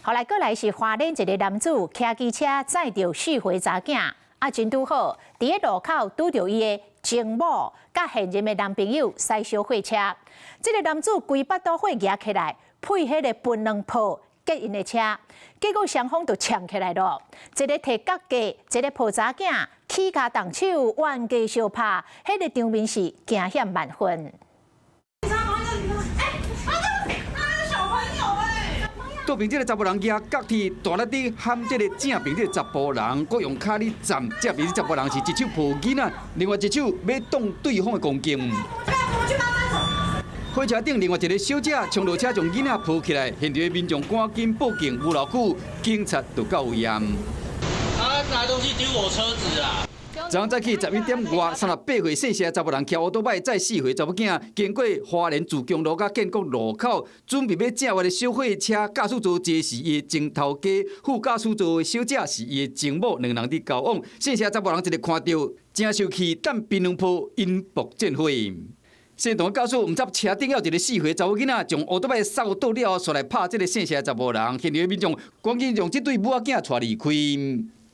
后来过来是花莲一个男子骑机车载着4岁查囝，真拄好伫个路口拄着伊的前某甲现任的男朋友驶小货车。这个男子规巴肚火举起来，配迄个分两炮击因的车，结果双方就呛起来了。一个摕脚架，一个抱查囝，起家动手，冤家相拍，迄个场面是惊险万分。 倒边这个查甫人举角铁大力地喊这个正边这个查甫人，佮用脚力站正边这查甫人是一手抱囡仔，另外一手要挡对方的攻击。火车顶另外一个小姐冲落车将囡仔抱起来，现场的民众赶紧报警，无偌久警察就到位啊。他拿东西丢我车子啊！ 早上早起11点外，38岁姓谢查某人骑乌托摆载4岁查某囝，经过花莲自强路甲建国路口，准备要正弯的小货车驾驶座坐是伊的前头家，副驾驶座的小姐是伊的前某，两人伫交往。姓谢查某人一个看到，真生气，弹槟榔破，引爆战火。现场驾驶毋知车顶要一个4岁查某囡仔，将乌托摆扫倒了后，煞来拍这个姓谢查某人。现场的民众赶紧将这对母仔囝带离开。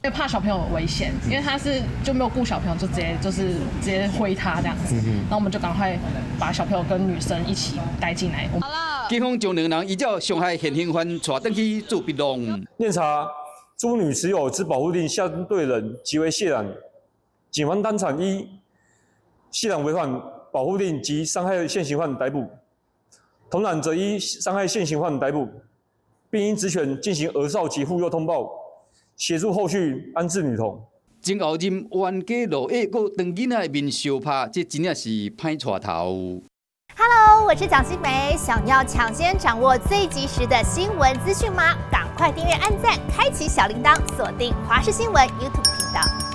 因为怕小朋友危险，因为他就没有顾小朋友，就直接挥他这样子，然后我们就赶快把小朋友跟女生一起带进来。好了，警方将两人依照伤害现行犯带登去做笔录。验查朱女持有之保护令相对人即为谢冉，警方当场依谢冉违反保护令及伤害现行犯逮捕，同冉则依伤害现行犯逮捕，并因职权进行儿少及妇幼通报。 协助后续安置女童。前后任冤家路野，搁当囡仔面相拍，这真正是歹带头。Hello， 我是蒋欣梅。想要抢先掌握最及时的新闻资讯吗？赶快订阅、按赞、开启小铃铛，锁定华视新闻 YouTube 频道。